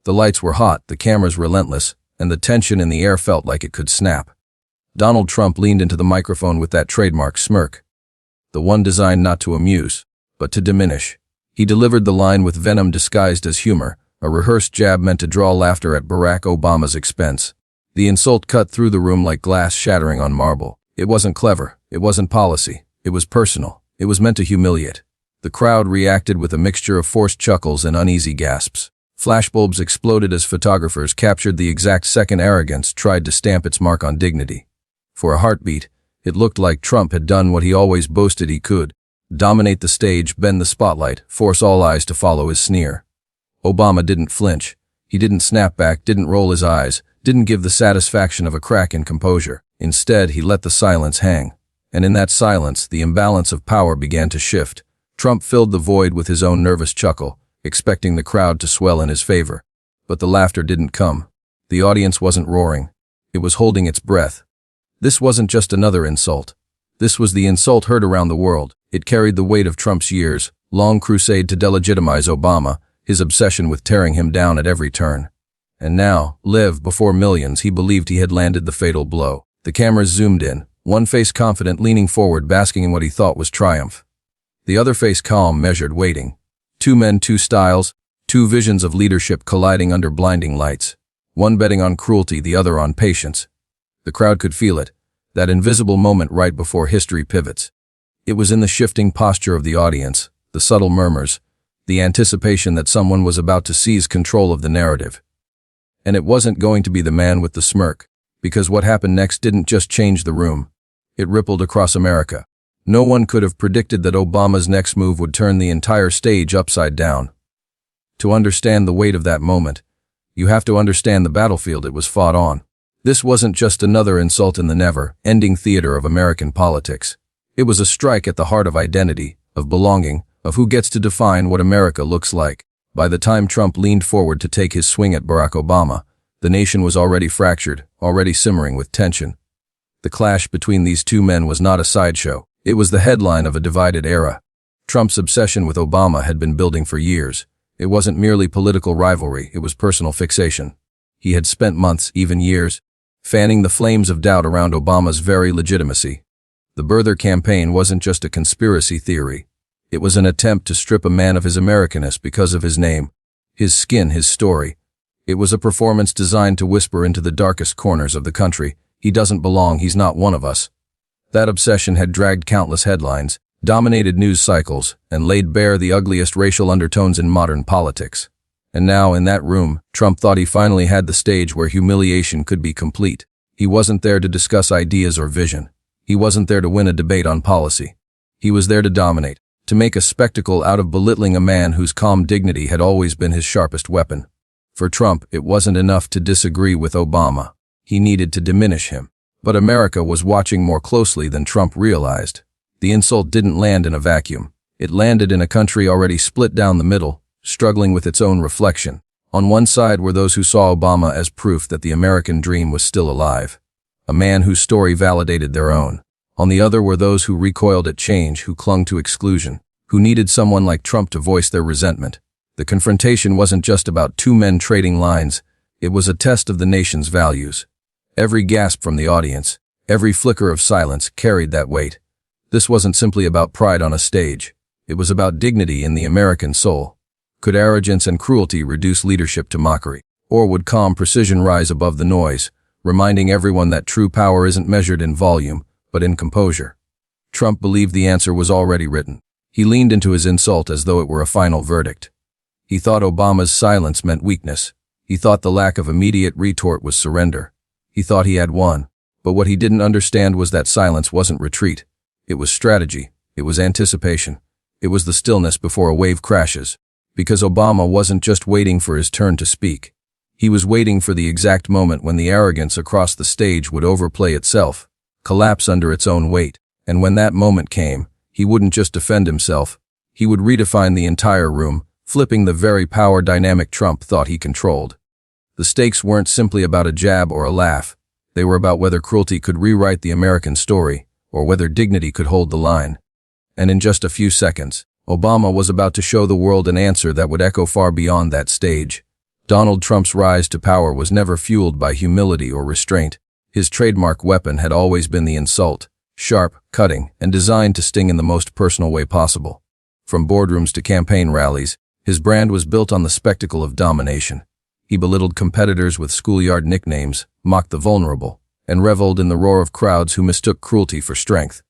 The lights were hot, the cameras relentless, and the tension in the air felt like it could snap. Donald Trump leaned into the microphone with that trademark smirk. The one designed not to amuse, but to diminish. He delivered the line with venom disguised as humor, a rehearsed jab meant to draw laughter at Barack Obama's expense. The insult cut through the room like glass shattering on marble. It wasn't clever, it wasn't policy, it was personal, it was meant to humiliate. The crowd reacted with a mixture of forced chuckles and uneasy gasps. Flashbulbs exploded as photographers captured the exact second arrogance tried to stamp its mark on dignity. For a heartbeat, it looked like Trump had done what he always boasted he could: dominate the stage, bend the spotlight, force all eyes to follow his sneer. Obama didn't flinch. He didn't snap back, didn't roll his eyes, didn't give the satisfaction of a crack in composure. Instead, he let the silence hang. And in that silence, the imbalance of power began to shift. Trump filled the void with his own nervous chuckle, expecting the crowd to swell in his favor. But the laughter didn't come. The audience wasn't roaring. It was holding its breath. This wasn't just another insult. This was the insult heard around the world. It carried the weight of Trump's years, long crusade to delegitimize Obama, his obsession with tearing him down at every turn. And now, live before millions, he believed he had landed the fatal blow. The cameras zoomed in, one face confident, leaning forward, basking in what he thought was triumph. The other face calm, measured, waiting. Two men, two styles, two visions of leadership colliding under blinding lights. One betting on cruelty, the other on patience. The crowd could feel it, that invisible moment right before history pivots. It was in the shifting posture of the audience, the subtle murmurs, the anticipation that someone was about to seize control of the narrative. And it wasn't going to be the man with the smirk, because what happened next didn't just change the room. It rippled across America. No one could have predicted that Obama's next move would turn the entire stage upside down. To understand the weight of that moment, you have to understand the battlefield it was fought on. This wasn't just another insult in the never-ending theater of American politics. It was a strike at the heart of identity, of belonging, of who gets to define what America looks like. By the time Trump leaned forward to take his swing at Barack Obama, the nation was already fractured, already simmering with tension. The clash between these two men was not a sideshow. It was the headline of a divided era. Trump's obsession with Obama had been building for years. It wasn't merely political rivalry, it was personal fixation. He had spent months, even years, fanning the flames of doubt around Obama's very legitimacy. The birther campaign wasn't just a conspiracy theory. It was an attempt to strip a man of his Americanness because of his name, his skin, his story. It was a performance designed to whisper into the darkest corners of the country, "He doesn't belong, he's not one of us." That obsession had dragged countless headlines, dominated news cycles, and laid bare the ugliest racial undertones in modern politics. And now, in that room, Trump thought he finally had the stage where humiliation could be complete. He wasn't there to discuss ideas or vision. He wasn't there to win a debate on policy. He was there to dominate, to make a spectacle out of belittling a man whose calm dignity had always been his sharpest weapon. For Trump, it wasn't enough to disagree with Obama. He needed to diminish him. But America was watching more closely than Trump realized. The insult didn't land in a vacuum. It landed in a country already split down the middle, struggling with its own reflection. On one side were those who saw Obama as proof that the American dream was still alive, a man whose story validated their own. On the other were those who recoiled at change, who clung to exclusion, who needed someone like Trump to voice their resentment. The confrontation wasn't just about two men trading lines. It was a test of the nation's values. Every gasp from the audience, every flicker of silence carried that weight. This wasn't simply about pride on a stage. It was about dignity in the American soul. Could arrogance and cruelty reduce leadership to mockery? Or would calm precision rise above the noise, reminding everyone that true power isn't measured in volume, but in composure? Trump believed the answer was already written. He leaned into his insult as though it were a final verdict. He thought Obama's silence meant weakness. He thought the lack of immediate retort was surrender. He thought he had won. But what he didn't understand was that silence wasn't retreat. It was strategy. It was anticipation. It was the stillness before a wave crashes. Because Obama wasn't just waiting for his turn to speak. He was waiting for the exact moment when the arrogance across the stage would overplay itself, collapse under its own weight. And when that moment came, he wouldn't just defend himself. He would redefine the entire room, flipping the very power dynamic Trump thought he controlled. The stakes weren't simply about a jab or a laugh. They were about whether cruelty could rewrite the American story, or whether dignity could hold the line. And in just a few seconds, Obama was about to show the world an answer that would echo far beyond that stage. Donald Trump's rise to power was never fueled by humility or restraint. His trademark weapon had always been the insult, sharp, cutting, and designed to sting in the most personal way possible. From boardrooms to campaign rallies, his brand was built on the spectacle of domination. He belittled competitors with schoolyard nicknames, mocked the vulnerable, and reveled in the roar of crowds who mistook cruelty for strength.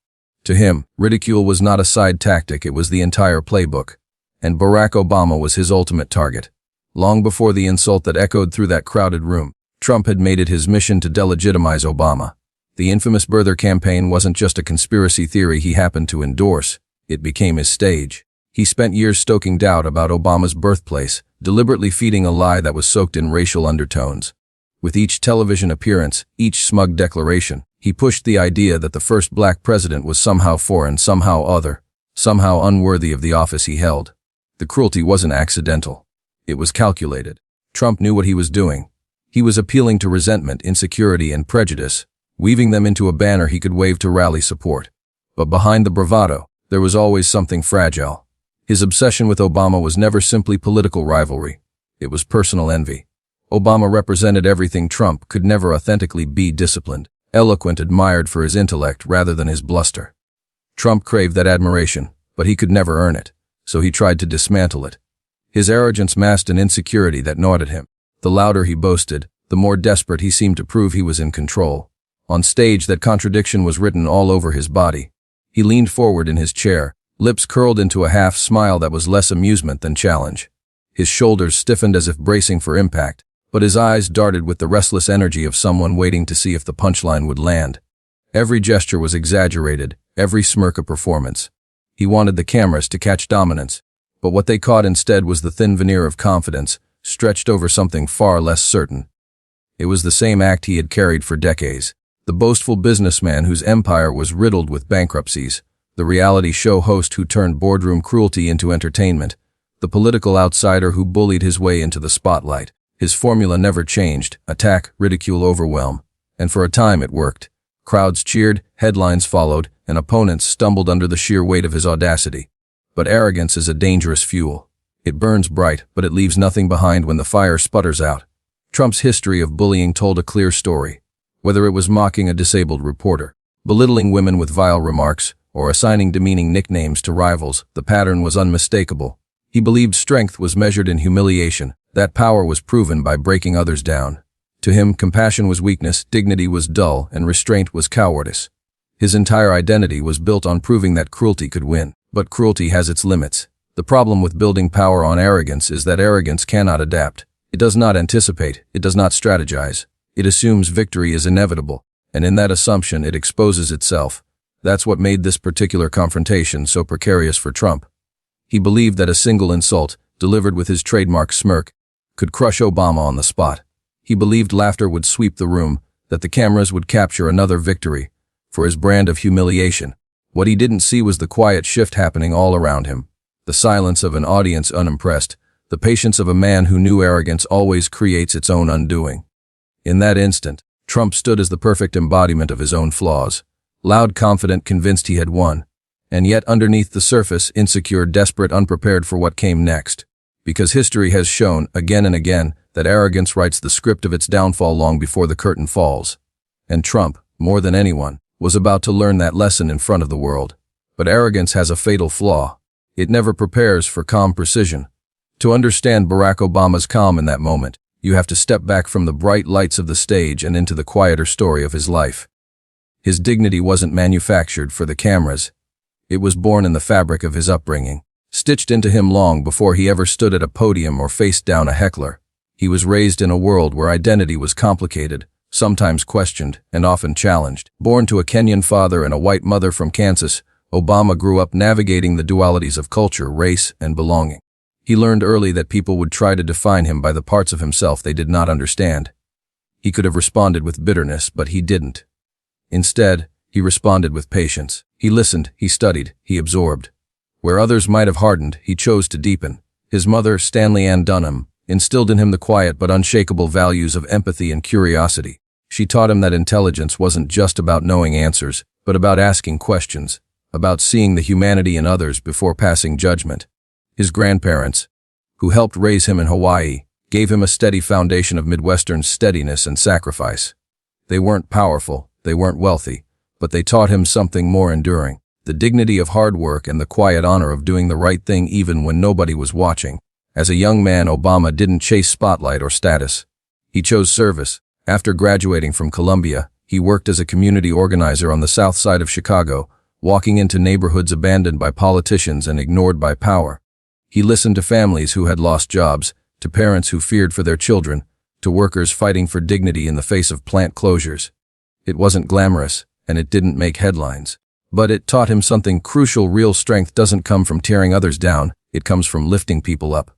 To him, ridicule was not a side tactic, it was the entire playbook. And Barack Obama was his ultimate target. Long before the insult that echoed through that crowded room, Trump had made it his mission to delegitimize Obama. The infamous birther campaign wasn't just a conspiracy theory he happened to endorse, it became his stage. He spent years stoking doubt about Obama's birthplace, deliberately feeding a lie that was soaked in racial undertones. With each television appearance, each smug declaration, he pushed the idea that the first black president was somehow foreign, somehow other, somehow unworthy of the office he held. The cruelty wasn't accidental. It was calculated. Trump knew what he was doing. He was appealing to resentment, insecurity, and prejudice, weaving them into a banner he could wave to rally support. But behind the bravado, there was always something fragile. His obsession with Obama was never simply political rivalry. It was personal envy. Obama represented everything Trump could never authentically be: disciplined, eloquent, admired for his intellect rather than his bluster. Trump craved that admiration, but he could never earn it, so he tried to dismantle it. His arrogance masked an insecurity that gnawed at him. The louder he boasted, the more desperate he seemed to prove he was in control. On stage, that contradiction was written all over his body. He leaned forward in his chair, lips curled into a half smile that was less amusement than challenge. His shoulders stiffened as if bracing for impact, but his eyes darted with the restless energy of someone waiting to see if the punchline would land. Every gesture was exaggerated, every smirk a performance. He wanted the cameras to catch dominance, but what they caught instead was the thin veneer of confidence, stretched over something far less certain. It was the same act he had carried for decades. The boastful businessman whose empire was riddled with bankruptcies, the reality show host who turned boardroom cruelty into entertainment, the political outsider who bullied his way into the spotlight. His formula never changed: attack, ridicule, overwhelm. And for a time it worked. Crowds cheered, headlines followed, and opponents stumbled under the sheer weight of his audacity. But arrogance is a dangerous fuel. It burns bright, but it leaves nothing behind when the fire sputters out. Trump's history of bullying told a clear story. Whether it was mocking a disabled reporter, belittling women with vile remarks, or assigning demeaning nicknames to rivals, the pattern was unmistakable. He believed strength was measured in humiliation, that power was proven by breaking others down. To him, compassion was weakness, dignity was dull, and restraint was cowardice. His entire identity was built on proving that cruelty could win. But cruelty has its limits. The problem with building power on arrogance is that arrogance cannot adapt. It does not anticipate, it does not strategize. It assumes victory is inevitable, and in that assumption it exposes itself. That's what made this particular confrontation so precarious for Trump. He believed that a single insult, delivered with his trademark smirk, could crush Obama on the spot. He believed laughter would sweep the room, that the cameras would capture another victory for his brand of humiliation. What he didn't see was the quiet shift happening all around him. The silence of an audience unimpressed, the patience of a man who knew arrogance always creates its own undoing. In that instant, Trump stood as the perfect embodiment of his own flaws. Loud, confident, convinced he had won. And yet underneath the surface, insecure, desperate, unprepared for what came next. Because history has shown, again and again, that arrogance writes the script of its downfall long before the curtain falls. And Trump, more than anyone, was about to learn that lesson in front of the world. But arrogance has a fatal flaw. It never prepares for calm precision. To understand Barack Obama's calm in that moment, you have to step back from the bright lights of the stage and into the quieter story of his life. His dignity wasn't manufactured for the cameras. It was born in the fabric of his upbringing, stitched into him long before he ever stood at a podium or faced down a heckler. He was raised in a world where identity was complicated, sometimes questioned, and often challenged. Born to a Kenyan father and a white mother from Kansas, Obama grew up navigating the dualities of culture, race, and belonging. He learned early that people would try to define him by the parts of himself they did not understand. He could have responded with bitterness, but he didn't. Instead, he responded with patience. He listened, he studied, he absorbed. Where others might have hardened, he chose to deepen. His mother, Stanley Ann Dunham, instilled in him the quiet but unshakable values of empathy and curiosity. She taught him that intelligence wasn't just about knowing answers, but about asking questions, about seeing the humanity in others before passing judgment. His grandparents, who helped raise him in Hawaii, gave him a steady foundation of Midwestern steadiness and sacrifice. They weren't powerful, they weren't wealthy, but they taught him something more enduring: the dignity of hard work and the quiet honor of doing the right thing even when nobody was watching. As a young man, Obama didn't chase spotlight or status. He chose service. After graduating from Columbia, he worked as a community organizer on the south side of Chicago, walking into neighborhoods abandoned by politicians and ignored by power. He listened to families who had lost jobs, to parents who feared for their children, to workers fighting for dignity in the face of plant closures. It wasn't glamorous, and it didn't make headlines. But it taught him something crucial: real strength doesn't come from tearing others down, it comes from lifting people up.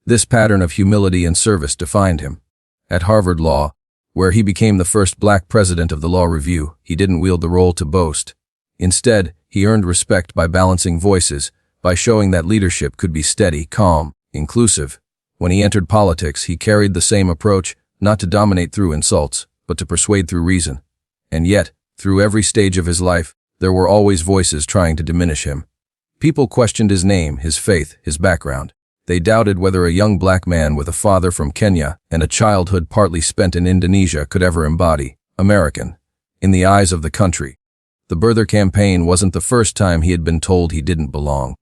This pattern of humility and service defined him. At Harvard Law, where he became the first black president of the Law Review, he didn't wield the role to boast. Instead, he earned respect by balancing voices, by showing that leadership could be steady, calm, inclusive. When he entered politics, he carried the same approach, not to dominate through insults, but to persuade through reason. And yet, through every stage of his life, there were always voices trying to diminish him. People questioned his name, his faith, his background. They doubted whether a young black man with a father from Kenya and a childhood partly spent in Indonesia could ever embody American in the eyes of the country. The birther campaign wasn't the first time he had been told he didn't belong.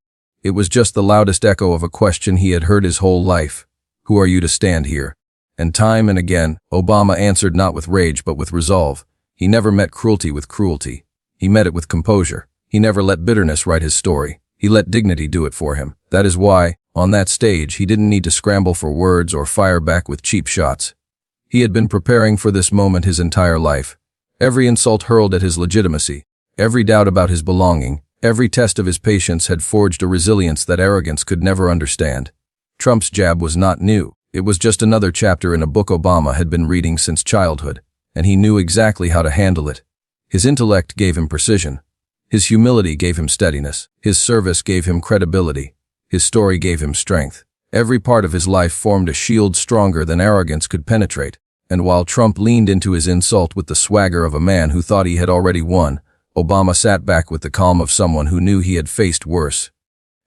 It was just the loudest echo of a question he had heard his whole life: who are you to stand here? And time and again, Obama answered not with rage but with resolve. He never met cruelty with cruelty. He met it with composure. He never let bitterness write his story. He let dignity do it for him. That is why, on that stage, he didn't need to scramble for words or fire back with cheap shots. He had been preparing for this moment his entire life. Every insult hurled at his legitimacy, every doubt about his belonging, every test of his patience had forged a resilience that arrogance could never understand. Trump's jab was not new. It was just another chapter in a book Obama had been reading since childhood, and he knew exactly how to handle it. His intellect gave him precision. His humility gave him steadiness. His service gave him credibility. His story gave him strength. Every part of his life formed a shield stronger than arrogance could penetrate. And while Trump leaned into his insult with the swagger of a man who thought he had already won, Obama sat back with the calm of someone who knew he had faced worse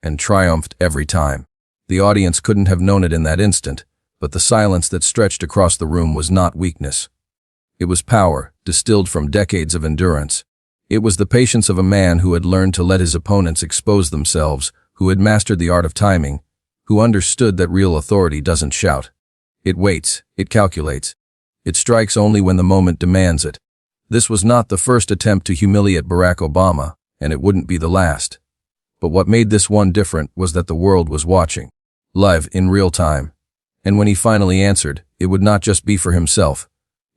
and triumphed every time. The audience couldn't have known it in that instant, but the silence that stretched across the room was not weakness. It was power, distilled from decades of endurance. It was the patience of a man who had learned to let his opponents expose themselves, who had mastered the art of timing, who understood that real authority doesn't shout. It waits, it calculates. It strikes only when the moment demands it. This was not the first attempt to humiliate Barack Obama, and it wouldn't be the last. But what made this one different was that the world was watching, live in real time. And when he finally answered, it would not just be for himself.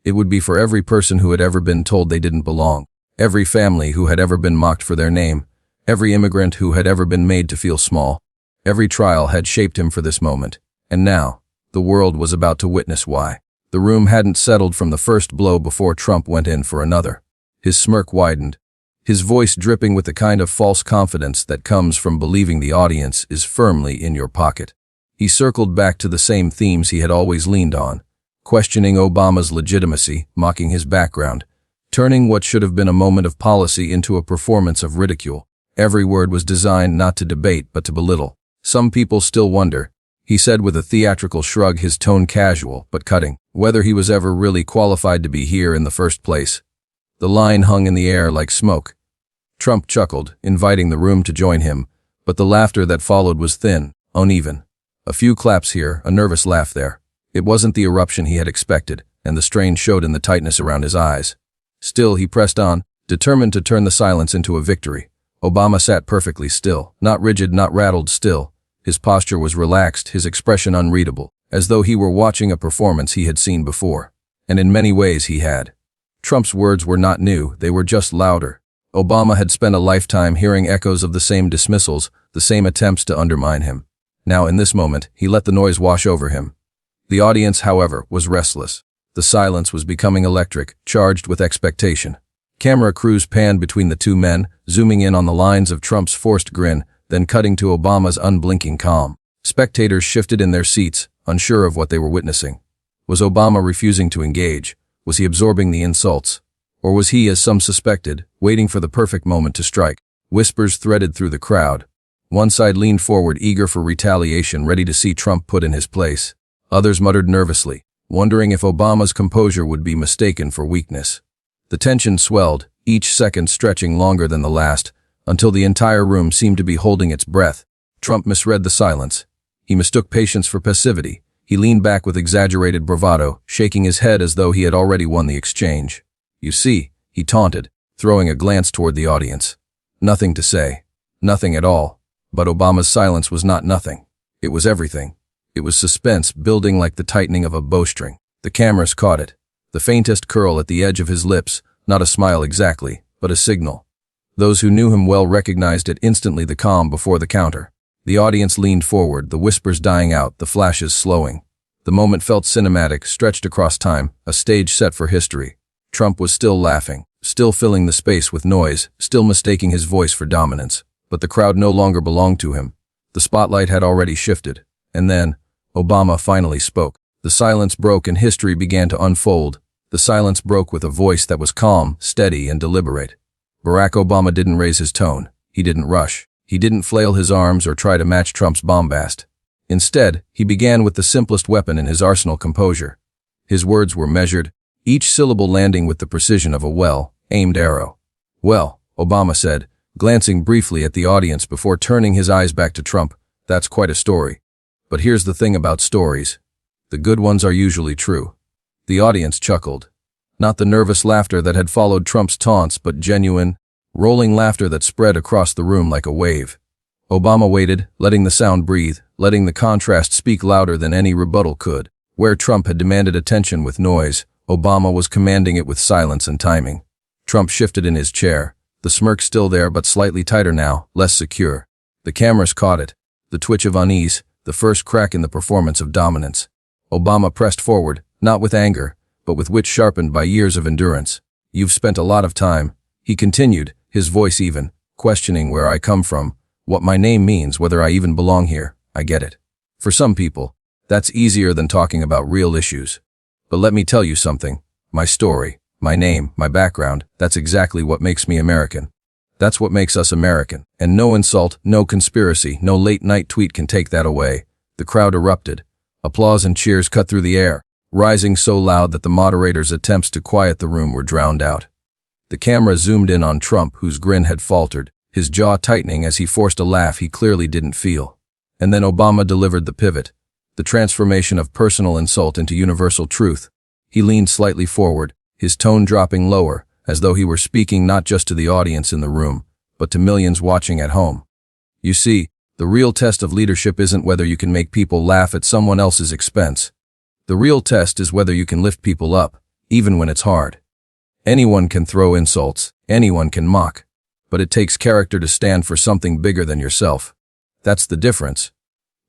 It would be for every person who had ever been told they didn't belong, every family who had ever been mocked for their name, every immigrant who had ever been made to feel small. Every trial had shaped him for this moment, and now, the world was about to witness why. The room hadn't settled from the first blow before Trump went in for another. His smirk widened, his voice dripping with the kind of false confidence that comes from believing the audience is firmly in your pocket. He circled back to the same themes he had always leaned on, questioning Obama's legitimacy, mocking his background, turning what should have been a moment of policy into a performance of ridicule. Every word was designed not to debate but to belittle. Some people still wonder, he said with a theatrical shrug, his tone casual but cutting, whether he was ever really qualified to be here in the first place. The line hung in the air like smoke. Trump chuckled, inviting the room to join him, but the laughter that followed was thin, uneven. A few claps here, a nervous laugh there. It wasn't the eruption he had expected, and the strain showed in the tightness around his eyes. Still, he pressed on, determined to turn the silence into a victory. Obama sat perfectly still, not rigid, not rattled, still. His posture was relaxed, his expression unreadable, as though he were watching a performance he had seen before. And in many ways he had. Trump's words were not new, they were just louder. Obama had spent a lifetime hearing echoes of the same dismissals, the same attempts to undermine him. Now in this moment, he let the noise wash over him. The audience, however, was restless. The silence was becoming electric, charged with expectation. Camera crews panned between the two men, zooming in on the lines of Trump's forced grin, then cutting to Obama's unblinking calm. Spectators shifted in their seats, unsure of what they were witnessing. Was Obama refusing to engage? Was he absorbing the insults? Or was he, as some suspected, waiting for the perfect moment to strike? Whispers threaded through the crowd. One side leaned forward, eager for retaliation, ready to see Trump put in his place. Others muttered nervously, wondering if Obama's composure would be mistaken for weakness. The tension swelled, each second stretching longer than the last, until the entire room seemed to be holding its breath. Trump misread the silence. He mistook patience for passivity. He leaned back with exaggerated bravado, shaking his head as though he had already won the exchange. "You see," he taunted, throwing a glance toward the audience. Nothing to say. Nothing at all. But Obama's silence was not nothing. It was everything. It was suspense building like the tightening of a bowstring. The cameras caught it. The faintest curl at the edge of his lips, not a smile exactly, but a signal. Those who knew him well recognized it instantly, the calm before the counter. The audience leaned forward, the whispers dying out, the flashes slowing. The moment felt cinematic, stretched across time, a stage set for history. Trump was still laughing, still filling the space with noise, still mistaking his voice for dominance. But the crowd no longer belonged to him. The spotlight had already shifted. And then, Obama finally spoke. The silence broke and history began to unfold. The silence broke with a voice that was calm, steady, and deliberate. Barack Obama didn't raise his tone. He didn't rush. He didn't flail his arms or try to match Trump's bombast. Instead, he began with the simplest weapon in his arsenal: composure. His words were measured, each syllable landing with the precision of a well-aimed arrow. "Well," Obama said, glancing briefly at the audience before turning his eyes back to Trump, "that's quite a story. But here's the thing about stories. The good ones are usually true." The audience chuckled. Not the nervous laughter that had followed Trump's taunts, but genuine, rolling laughter that spread across the room like a wave. Obama waited, letting the sound breathe, letting the contrast speak louder than any rebuttal could. Where Trump had demanded attention with noise, Obama was commanding it with silence and timing. Trump shifted in his chair, the smirk still there but slightly tighter now, less secure. The cameras caught it, the twitch of unease, the first crack in the performance of dominance. Obama pressed forward, not with anger, but with wit sharpened by years of endurance. "You've spent a lot of time," he continued, his voice even, "questioning where I come from, what my name means, whether I even belong here. I get it. For some people, that's easier than talking about real issues. But let me tell you something. My story, my name, my background, that's exactly what makes me American. That's what makes us American. And no insult, no conspiracy, no late-night tweet can take that away." The crowd erupted. Applause and cheers cut through the air, rising so loud that the moderator's attempts to quiet the room were drowned out. The camera zoomed in on Trump, whose grin had faltered, his jaw tightening as he forced a laugh he clearly didn't feel. And then Obama delivered the pivot, the transformation of personal insult into universal truth. He leaned slightly forward, his tone dropping lower, as though he were speaking not just to the audience in the room, but to millions watching at home. "You see, the real test of leadership isn't whether you can make people laugh at someone else's expense. The real test is whether you can lift people up, even when it's hard. Anyone can throw insults, anyone can mock, but it takes character to stand for something bigger than yourself. That's the difference."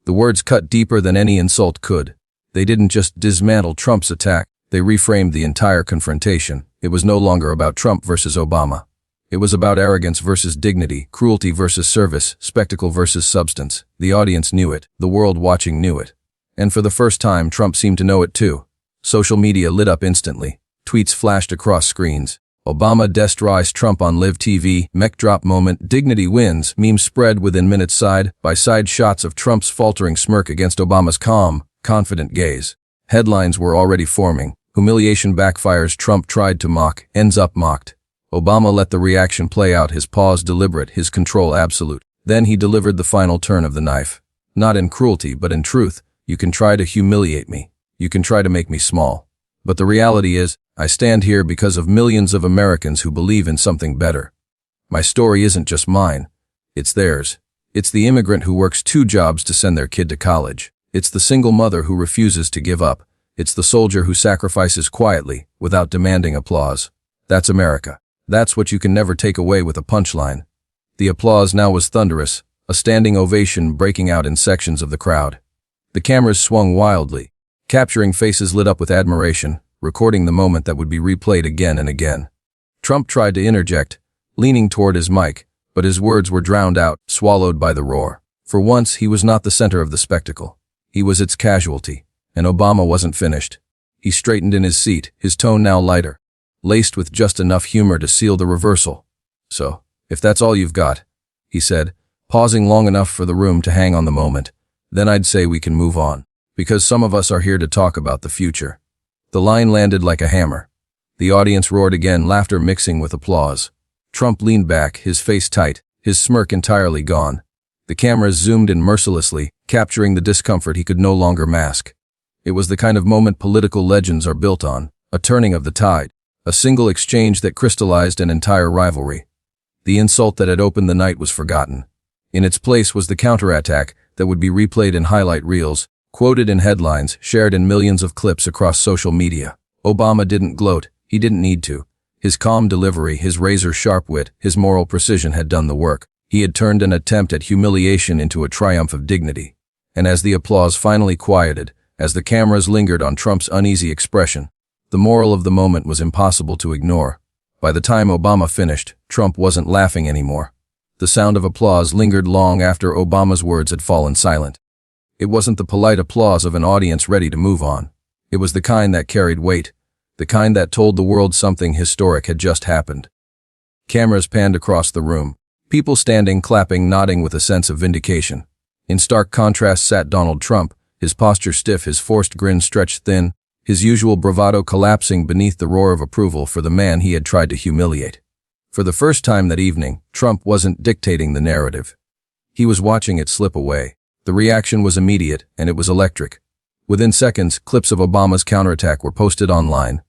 The words cut deeper than any insult could. They didn't just dismantle Trump's attack, they reframed the entire confrontation. It was no longer about Trump versus Obama. It was about arrogance versus dignity, cruelty versus service, spectacle versus substance. The audience knew it, the world watching knew it. And for the first time, Trump seemed to know it too. Social media lit up instantly. Tweets flashed across screens. "Obama destroys Trump on Live TV, mech drop moment, dignity wins." Memes spread within minutes, side-by-side shots of Trump's faltering smirk against Obama's calm, confident gaze. Headlines were already forming. "Humiliation backfires, Trump tried to mock, ends up mocked." Obama let the reaction play out, his pause deliberate, his control absolute. Then he delivered the final turn of the knife. Not in cruelty, but in truth. "You can try to humiliate me. You can try to make me small. But the reality is, I stand here because of millions of Americans who believe in something better. My story isn't just mine. It's theirs. It's the immigrant who works 2 jobs to send their kid to college. It's the single mother who refuses to give up. It's the soldier who sacrifices quietly, without demanding applause. That's America. That's what you can never take away with a punchline." The applause now was thunderous, a standing ovation breaking out in sections of the crowd. The cameras swung wildly, capturing faces lit up with admiration, recording the moment that would be replayed again and again. Trump tried to interject, leaning toward his mic, but his words were drowned out, swallowed by the roar. For once, he was not the center of the spectacle. He was its casualty, and Obama wasn't finished. He straightened in his seat, his tone now lighter, laced with just enough humor to seal the reversal. "So, if that's all you've got," he said, pausing long enough for the room to hang on the moment, "then I'd say we can move on. Because some of us are here to talk about the future. The line landed like a hammer. The audience roared again, laughter mixing with applause. Trump leaned back, his face tight, his smirk entirely gone. The cameras zoomed in mercilessly, capturing the discomfort he could no longer mask. It was the kind of moment political legends are built on, a turning of the tide, a single exchange that crystallized an entire rivalry. The insult that had opened the night was forgotten. In its place was the counterattack that would be replayed in highlight reels, quoted in headlines, shared in millions of clips across social media. Obama didn't gloat, he didn't need to. His calm delivery, his razor-sharp wit, his moral precision had done the work. He had turned an attempt at humiliation into a triumph of dignity. And as the applause finally quieted, as the cameras lingered on Trump's uneasy expression, the moral of the moment was impossible to ignore. By the time Obama finished, Trump wasn't laughing anymore. The sound of applause lingered long after Obama's words had fallen silent. It wasn't the polite applause of an audience ready to move on. It was the kind that carried weight, the kind that told the world something historic had just happened. Cameras panned across the room. People standing, clapping, nodding with a sense of vindication. In stark contrast sat Donald Trump, his posture stiff, his forced grin stretched thin, his usual bravado collapsing beneath the roar of approval for the man he had tried to humiliate. For the first time that evening, Trump wasn't dictating the narrative. He was watching it slip away. The reaction was immediate, and it was electric. Within seconds, clips of Obama's counterattack were posted online.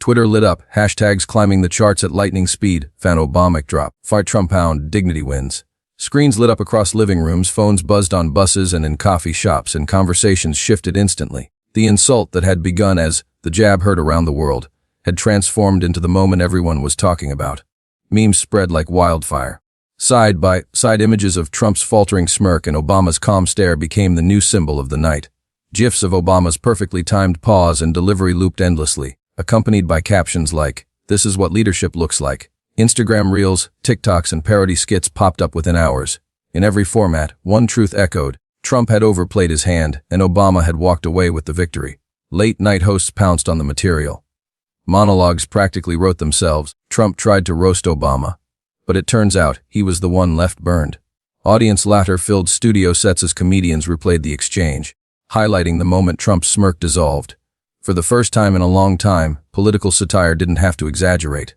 Twitter lit up, hashtags climbing the charts at lightning speed, fan Obamic drop, fight Trump pound, dignity wins. Screens lit up across living rooms, phones buzzed on buses and in coffee shops, and conversations shifted instantly. The insult that had begun as the jab heard around the world had transformed into the moment everyone was talking about. Memes spread like wildfire. Side-by-side images of Trump's faltering smirk and Obama's calm stare became the new symbol of the night. GIFs of Obama's perfectly timed pause and delivery looped endlessly, accompanied by captions like, "This is what leadership looks like." Instagram Reels, TikToks, and parody skits popped up within hours. In every format, one truth echoed: Trump had overplayed his hand, and Obama had walked away with the victory. Late-night hosts pounced on the material. Monologues practically wrote themselves. Trump tried to roast Obama, but it turns out he was the one left burned. Audience laughter filled studio sets as comedians replayed the exchange, highlighting the moment Trump's smirk dissolved. For the first time in a long time, political satire didn't have to exaggerate.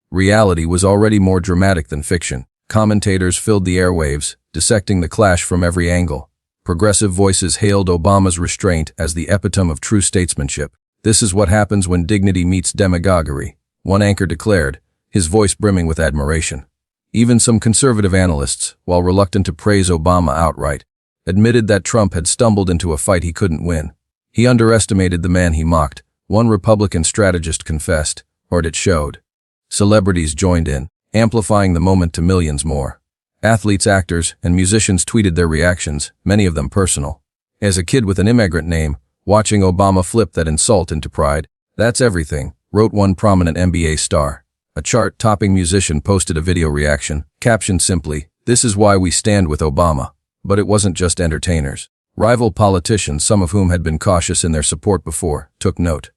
Reality was already more dramatic than fiction. Commentators filled the airwaves, dissecting the clash from every angle. Progressive voices hailed Obama's restraint as the epitome of true statesmanship. "This is what happens when dignity meets demagoguery," one anchor declared, his voice brimming with admiration. Even some conservative analysts, while reluctant to praise Obama outright, admitted that Trump had stumbled into a fight he couldn't win. He underestimated the man he mocked, one Republican strategist confessed, or it showed. Celebrities joined in, amplifying the moment to millions more. Athletes, actors, and musicians tweeted their reactions, many of them personal. As a kid with an immigrant name, watching Obama flip that insult into pride, "That's everything," wrote one prominent NBA star. A chart-topping musician posted a video reaction, captioned simply, "This is why we stand with Obama." But it wasn't just entertainers. Rival politicians, some of whom had been cautious in their support before, took note.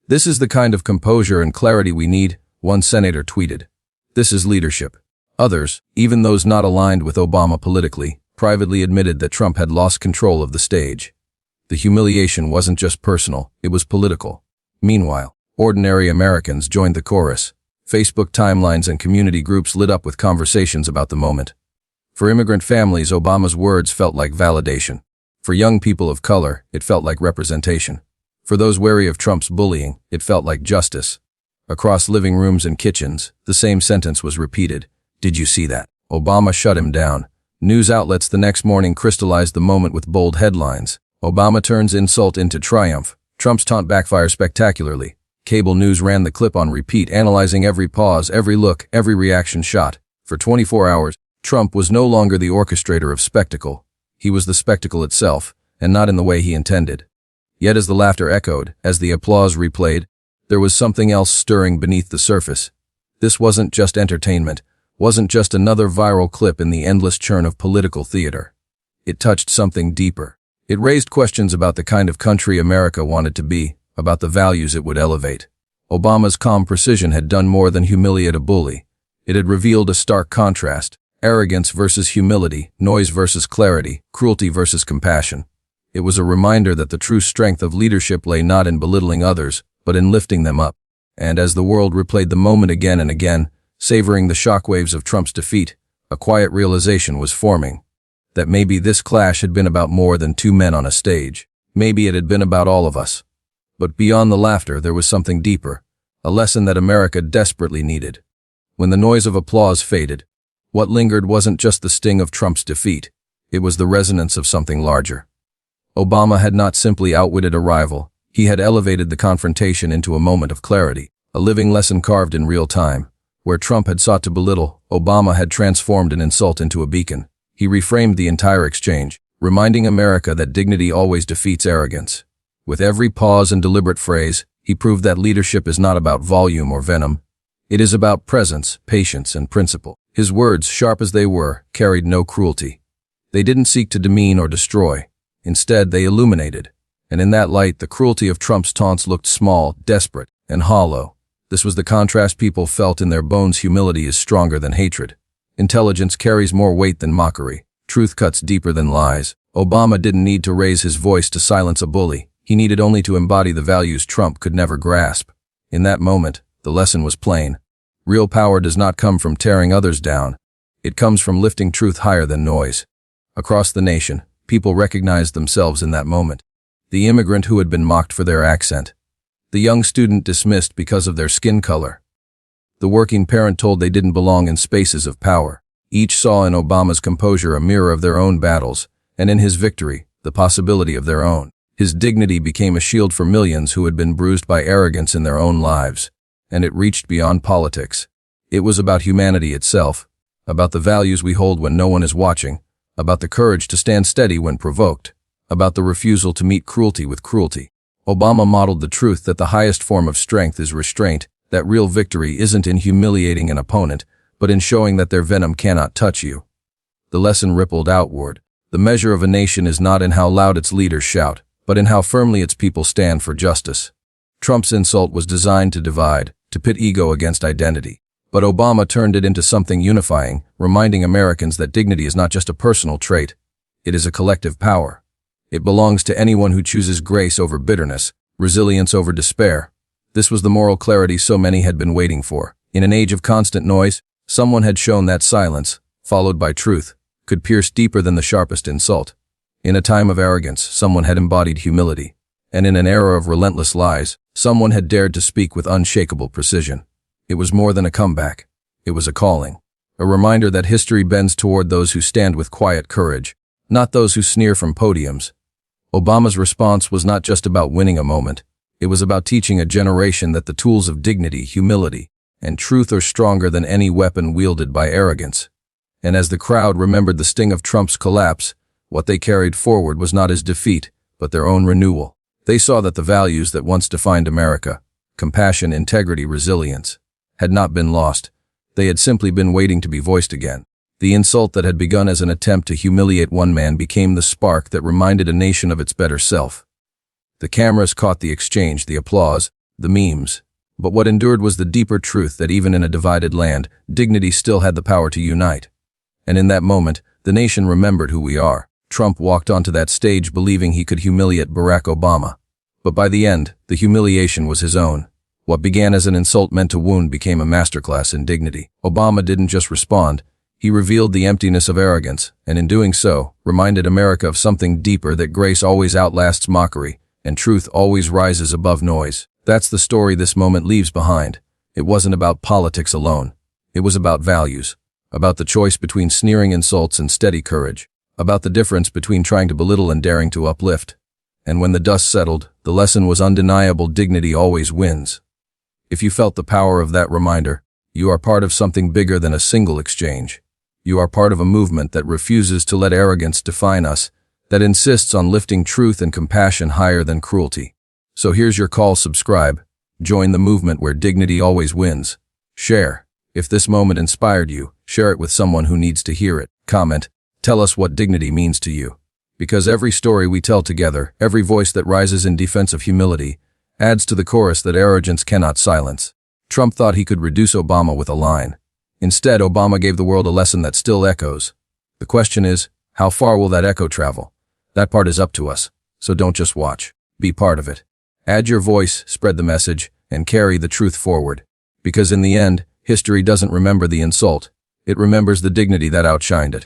"This is the kind of composure and clarity we need," one senator tweeted. "This is leadership." Others, even those not aligned with Obama politically, privately admitted that Trump had lost control of the stage. The humiliation wasn't just personal, it was political. Meanwhile, ordinary Americans joined the chorus. Facebook timelines and community groups lit up with conversations about the moment. For immigrant families, Obama's words felt like validation. For young people of color, it felt like representation. For those wary of Trump's bullying, it felt like justice. Across living rooms and kitchens, the same sentence was repeated. "Did you see that? Obama shut him down." News outlets the next morning crystallized the moment with bold headlines. "Obama turns insult into triumph. Trump's taunt backfires spectacularly." Cable news ran the clip on repeat, analyzing every pause, every look, every reaction shot. For 24 hours, Trump was no longer the orchestrator of spectacle. He was the spectacle itself, and not in the way he intended. Yet as the laughter echoed, as the applause replayed, there was something else stirring beneath the surface. This wasn't just entertainment, wasn't just another viral clip in the endless churn of political theater. It touched something deeper. It raised questions about the kind of country America wanted to be, about the values it would elevate. Obama's calm precision had done more than humiliate a bully. It had revealed a stark contrast: arrogance versus humility, noise versus clarity, cruelty versus compassion. It was a reminder that the true strength of leadership lay not in belittling others, but in lifting them up. And as the world replayed the moment again and again, savoring the shockwaves of Trump's defeat, a quiet realization was forming. That maybe this clash had been about more than two men on a stage. Maybe it had been about all of us. But beyond the laughter, there was something deeper, a lesson that America desperately needed. When the noise of applause faded, what lingered wasn't just the sting of Trump's defeat, it was the resonance of something larger. Obama had not simply outwitted a rival, he had elevated the confrontation into a moment of clarity, a living lesson carved in real time. Where Trump had sought to belittle, Obama had transformed an insult into a beacon. He reframed the entire exchange, reminding America that dignity always defeats arrogance. With every pause and deliberate phrase, he proved that leadership is not about volume or venom. It is about presence, patience, and principle. His words, sharp as they were, carried no cruelty. They didn't seek to demean or destroy. Instead, they illuminated. And in that light, the cruelty of Trump's taunts looked small, desperate, and hollow. This was the contrast people felt in their bones. Humility is stronger than hatred. Intelligence carries more weight than mockery. Truth cuts deeper than lies. Obama didn't need to raise his voice to silence a bully. He needed only to embody the values Trump could never grasp. In that moment, the lesson was plain. Real power does not come from tearing others down. It comes from lifting truth higher than noise. Across the nation, people recognized themselves in that moment. The immigrant who had been mocked for their accent. The young student dismissed because of their skin color. The working parent told they didn't belong in spaces of power. Each saw in Obama's composure a mirror of their own battles, and in his victory, the possibility of their own. His dignity became a shield for millions who had been bruised by arrogance in their own lives, and it reached beyond politics. It was about humanity itself, about the values we hold when no one is watching, about the courage to stand steady when provoked, about the refusal to meet cruelty with cruelty. Obama modeled the truth that the highest form of strength is restraint, that real victory isn't in humiliating an opponent, but in showing that their venom cannot touch you. The lesson rippled outward. The measure of a nation is not in how loud its leaders shout, but in how firmly its people stand for justice. Trump's insult was designed to divide, to pit ego against identity. But Obama turned it into something unifying, reminding Americans that dignity is not just a personal trait. It is a collective power. It belongs to anyone who chooses grace over bitterness, resilience over despair. This was the moral clarity so many had been waiting for. In an age of constant noise, someone had shown that silence, followed by truth, could pierce deeper than the sharpest insult. In a time of arrogance, someone had embodied humility. And in an era of relentless lies, someone had dared to speak with unshakable precision. It was more than a comeback. It was a calling. A reminder that history bends toward those who stand with quiet courage, not those who sneer from podiums. Obama's response was not just about winning a moment. It was about teaching a generation that the tools of dignity, humility, and truth are stronger than any weapon wielded by arrogance. And as the crowd remembered the sting of Trump's collapse, what they carried forward was not his defeat, but their own renewal. They saw that the values that once defined America, compassion, integrity, resilience, had not been lost. They had simply been waiting to be voiced again. The insult that had begun as an attempt to humiliate one man became the spark that reminded a nation of its better self. The cameras caught the exchange, the applause, the memes. But what endured was the deeper truth that even in a divided land, dignity still had the power to unite. And in that moment, the nation remembered who we are. Trump walked onto that stage believing he could humiliate Barack Obama. But by the end, the humiliation was his own. What began as an insult meant to wound became a masterclass in dignity. Obama didn't just respond. He revealed the emptiness of arrogance, and in doing so, reminded America of something deeper, that grace always outlasts mockery, and truth always rises above noise. That's the story this moment leaves behind. It wasn't about politics alone. It was about values, about the choice between sneering insults and steady courage, about the difference between trying to belittle and daring to uplift. And when the dust settled, the lesson was undeniable: dignity always wins. If you felt the power of that reminder, you are part of something bigger than a single exchange. You are part of a movement that refuses to let arrogance define us, that insists on lifting truth and compassion higher than cruelty. So here's your call: subscribe. Join the movement where dignity always wins. Share. If this moment inspired you, share it with someone who needs to hear it. Comment. Tell us what dignity means to you. Because every story we tell together, every voice that rises in defense of humility, adds to the chorus that arrogance cannot silence. Trump thought he could reduce Obama with a line. Instead, Obama gave the world a lesson that still echoes. The question is, how far will that echo travel? That part is up to us. So don't just watch. Be part of it. Add your voice, spread the message, and carry the truth forward. Because in the end, history doesn't remember the insult. It remembers the dignity that outshined it.